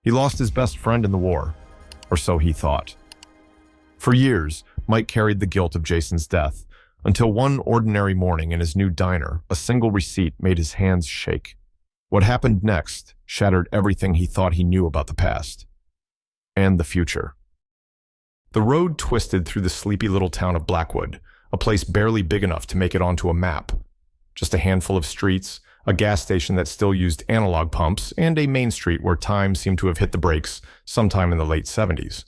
He lost his best friend in the war, or so he thought. For years, Mike carried the guilt of Jason's death, until one ordinary morning in his new diner, a single receipt made his hands shake. What happened next shattered everything he thought he knew about the past and the future. The road twisted through the sleepy little town of Blackwood, a place barely big enough to make it onto a map. Just a handful of streets, a gas station that still used analog pumps, and a main street where time seemed to have hit the brakes sometime in the late 70s.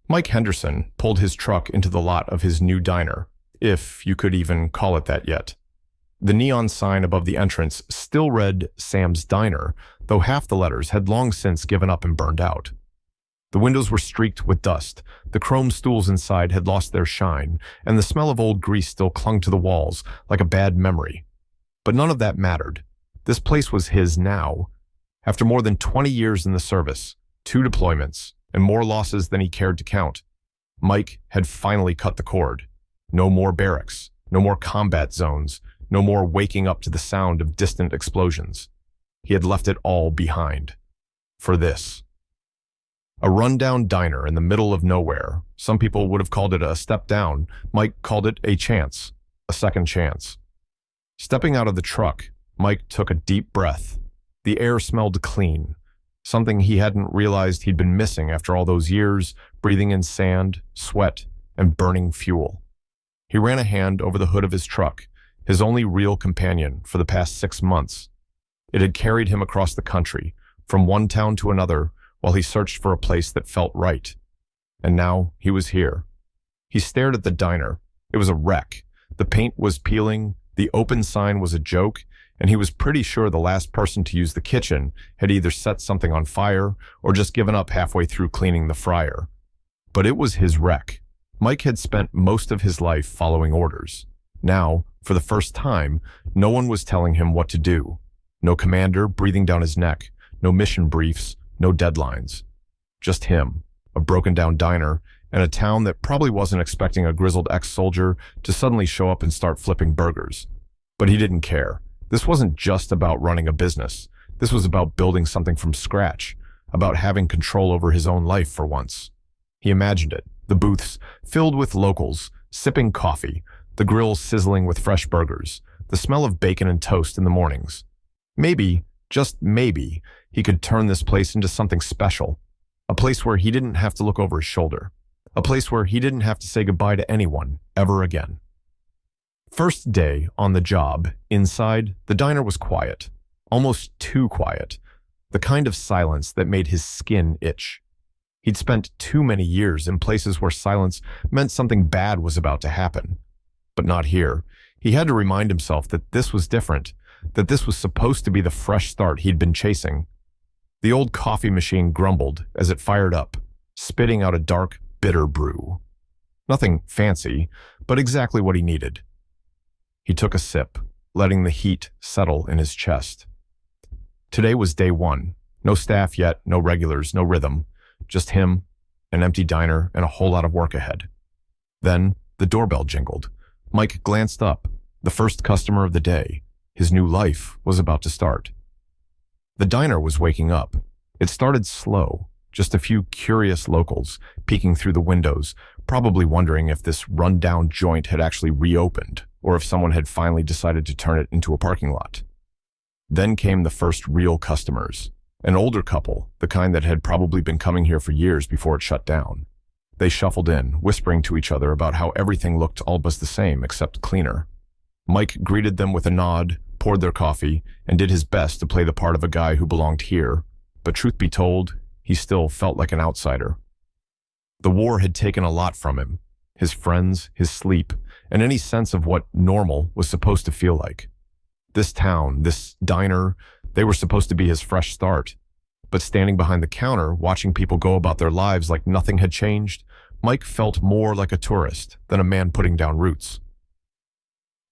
Mike Henderson pulled his truck into the lot of his new diner, if you could even call it that yet. The neon sign above the entrance still read Sam's Diner, though half the letters had long since given up and burned out. The windows were streaked with dust, the chrome stools inside had lost their shine, and the smell of old grease still clung to the walls like a bad memory. But none of that mattered. This place was his now. After more than 20 years in the service, 2 deployments, and more losses than he cared to count, Mike had finally cut the cord. No more barracks, no more combat zones, no more waking up to the sound of distant explosions. He had left it all behind. For this. A rundown diner in the middle of nowhere. Some people would have called it a step down. Mike called it a chance, a second chance. Stepping out of the truck, Mike took a deep breath. The air smelled clean, something he hadn't realized he'd been missing after all those years, breathing in sand, sweat, and burning fuel. He ran a hand over the hood of his truck, his only real companion for the past 6 months. It had carried him across the country, from one town to another, while he searched for a place that felt right. And now he was here. He stared at the diner. It was a wreck. The paint was peeling, the open sign was a joke, and he was pretty sure the last person to use the kitchen had either set something on fire or just given up halfway through cleaning the fryer. But it was his wreck. Mike had spent most of his life following orders. Now, for the first time, no one was telling him what to do. No commander breathing down his neck, no mission briefs, no deadlines. Just him, a broken-down diner, and a town that probably wasn't expecting a grizzled ex-soldier to suddenly show up and start flipping burgers. But he didn't care. This wasn't just about running a business. This was about building something from scratch, about having control over his own life for once. He imagined it, the booths filled with locals, sipping coffee, the grill sizzling with fresh burgers, the smell of bacon and toast in the mornings. Maybe, just maybe, he could turn this place into something special. A place where he didn't have to look over his shoulder. A place where he didn't have to say goodbye to anyone ever again. First day on the job, inside, the diner was quiet. Almost too quiet. The kind of silence that made his skin itch. He'd spent too many years in places where silence meant something bad was about to happen. But not here. He had to remind himself that this was different, that this was supposed to be the fresh start he'd been chasing. The old coffee machine grumbled as it fired up, spitting out a dark, bitter brew. Nothing fancy, but exactly what he needed. He took a sip, letting the heat settle in his chest. Today was day 1. No staff yet, no regulars, no rhythm. Just him, an empty diner, and a whole lot of work ahead. Then the doorbell jingled. Mike glanced up. The first customer of the day. His new life was about to start. The diner was waking up. It started slow, just a few curious locals peeking through the windows, probably wondering if this run-down joint had actually reopened, or if someone had finally decided to turn it into a parking lot. Then came the first real customers. An older couple, the kind that had probably been coming here for years before it shut down. They shuffled in, whispering to each other about how everything looked all but the same except cleaner. Mike greeted them with a nod, poured their coffee, and did his best to play the part of a guy who belonged here, but truth be told, he still felt like an outsider. The war had taken a lot from him, his friends, his sleep, and any sense of what normal was supposed to feel like. This town, this diner, they were supposed to be his fresh start. But standing behind the counter, watching people go about their lives like nothing had changed, Mike felt more like a tourist than a man putting down roots.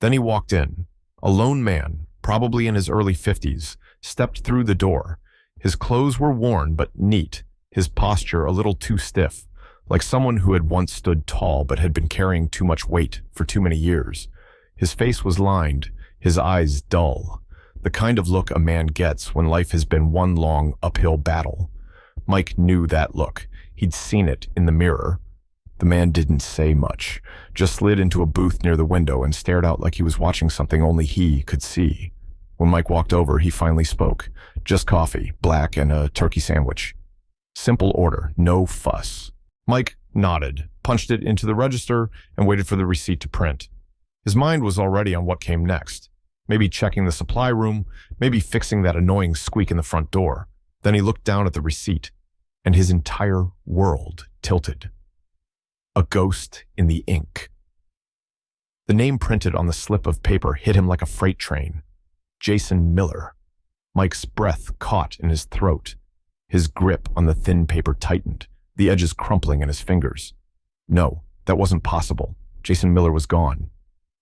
Then he walked in. A lone man, probably in his early 50s, stepped through the door. His clothes were worn but neat, his posture a little too stiff, like someone who had once stood tall but had been carrying too much weight for too many years. His face was lined, his eyes dull, the kind of look a man gets when life has been one long uphill battle. Mike knew that look. He'd seen it in the mirror. The man didn't say much, just slid into a booth near the window and stared out like he was watching something only he could see. When Mike walked over, he finally spoke. Just coffee, black, and a turkey sandwich. Simple order, no fuss. Mike nodded, punched it into the register, and waited for the receipt to print. His mind was already on what came next. Maybe checking the supply room, maybe fixing that annoying squeak in the front door. Then he looked down at the receipt, and his entire world tilted. A ghost in the ink. The name printed on the slip of paper hit him like a freight train. Jason Miller. Mike's breath caught in his throat. His grip on the thin paper tightened, the edges crumpling in his fingers. No, that wasn't possible. Jason Miller was gone.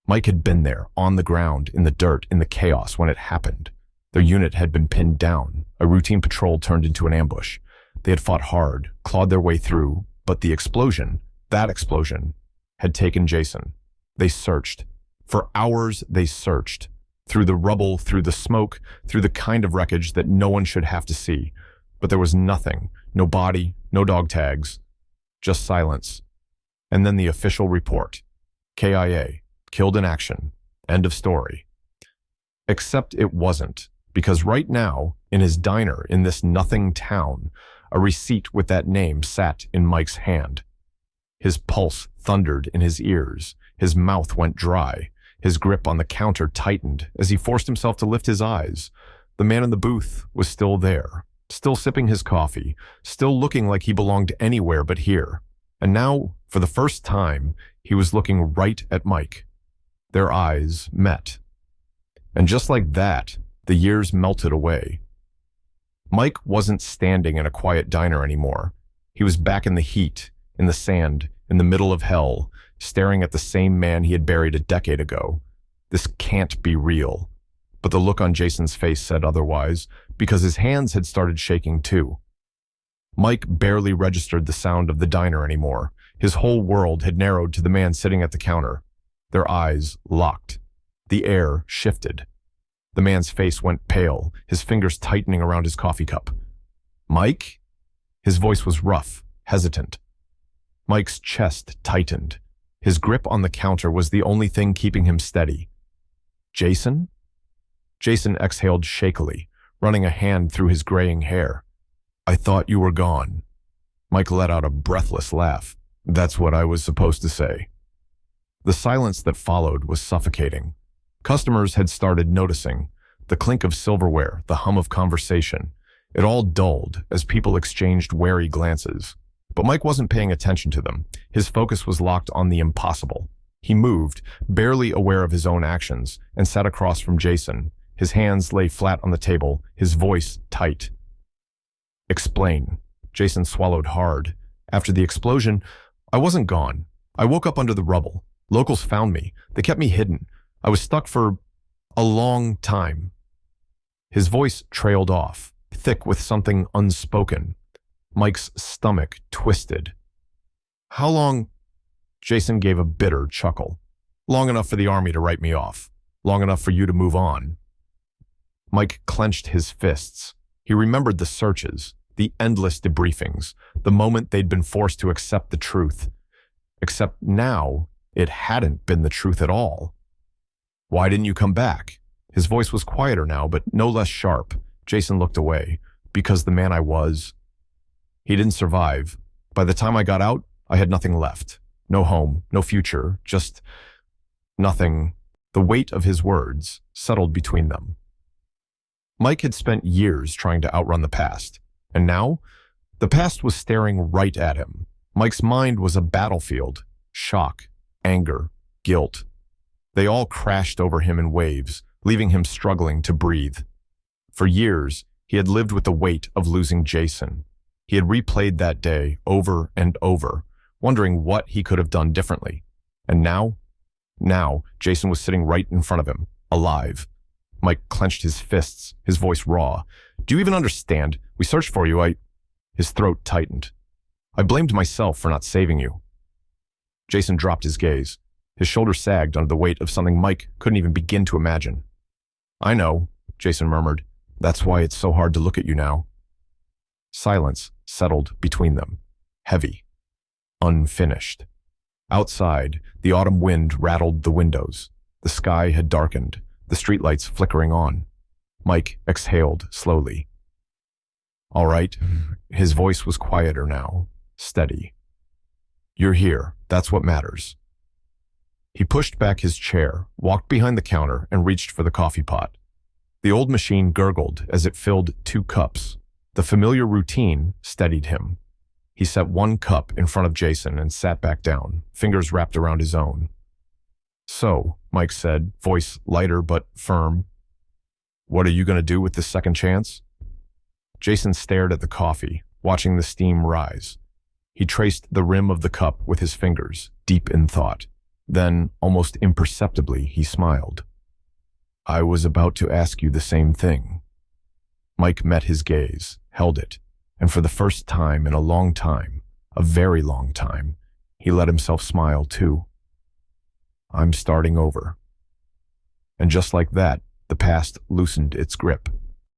Mike had been there, on the ground, in the dirt, in the chaos when it happened. Their unit had been pinned down. A routine patrol turned into an ambush. They had fought hard, clawed their way through, but the explosion, that explosion, had taken Jason. They searched. For hours they searched. Through the rubble, through the smoke, through the kind of wreckage that no one should have to see. But there was nothing. No body, no dog tags. Just silence. And then the official report. KIA. Killed in action. End of story. Except it wasn't. Because right now, in his diner in this nothing town, a receipt with that name sat in Mike's hand. His pulse thundered in his ears. His mouth went dry. His grip on the counter tightened as he forced himself to lift his eyes. The man in the booth was still there, still sipping his coffee, still looking like he belonged anywhere but here. And now, for the first time, he was looking right at Mike. Their eyes met. And just like that, the years melted away. Mike wasn't standing in a quiet diner anymore. He was back in the heat, in the sand, in the middle of hell, staring at the same man he had buried a decade ago. This can't be real. But the look on Jason's face said otherwise, because his hands had started shaking too. Mike barely registered the sound of the diner anymore. His whole world had narrowed to the man sitting at the counter. Their eyes locked. The air shifted. The man's face went pale, his fingers tightening around his coffee cup. "Mike?" His voice was rough, hesitant. Mike's chest tightened. His grip on the counter was the only thing keeping him steady. "Jason?" Jason exhaled shakily, running a hand through his graying hair. "I thought you were gone." Mike let out a breathless laugh. "That's what I was supposed to say." The silence that followed was suffocating. Customers had started noticing. The clink of silverware, the hum of conversation. It all dulled as people exchanged wary glances. But Mike wasn't paying attention to them. His focus was locked on the impossible. He moved, barely aware of his own actions, and sat across from Jason. His hands lay flat on the table, his voice tight. "Explain." Jason swallowed hard. "After the explosion, I wasn't gone. I woke up under the rubble. Locals found me. They kept me hidden. I was stuck for a long time." His voice trailed off, thick with something unspoken. Mike's stomach twisted. "How long?" Jason gave a bitter chuckle. "Long enough for the army to write me off. Long enough for you to move on." Mike clenched his fists. He remembered the searches, the endless debriefings, the moment they'd been forced to accept the truth. Except now, it hadn't been the truth at all. "Why didn't you come back?" His voice was quieter now, but no less sharp. Jason looked away. "Because the man I was, he didn't survive. By the time I got out, I had nothing left. No home, no future, just nothing." The weight of his words settled between them. Mike had spent years trying to outrun the past. And now, the past was staring right at him. Mike's mind was a battlefield. Shock, anger, guilt. They all crashed over him in waves, leaving him struggling to breathe. For years, he had lived with the weight of losing Jason. He had replayed that day over and over, wondering what he could have done differently. And now, Jason was sitting right in front of him, alive. Mike clenched his fists, his voice raw. "Do you even understand? We searched for you, His throat tightened. "I blamed myself for not saving you." Jason dropped his gaze. His shoulders sagged under the weight of something Mike couldn't even begin to imagine. "I know," Jason murmured. "That's why it's so hard to look at you now." Silence settled between them, heavy, unfinished. Outside, the autumn wind rattled the windows. The sky had darkened, the streetlights flickering on. Mike exhaled slowly. "All right." His voice was quieter now, steady. "You're here. That's what matters." He pushed back his chair, walked behind the counter, and reached for the coffee pot. The old machine gurgled as it filled 2 cups. The familiar routine steadied him. He set 1 cup in front of Jason and sat back down, fingers wrapped around his own. "So," Mike said, voice lighter but firm, "what are you going to do with this second chance?" Jason stared at the coffee, watching the steam rise. He traced the rim of the cup with his fingers, deep in thought. Then, almost imperceptibly, he smiled. "I was about to ask you the same thing." Mike met his gaze, held it, and for the first time in a long time, a very long time, he let himself smile too. "I'm starting over." And just like that, the past loosened its grip.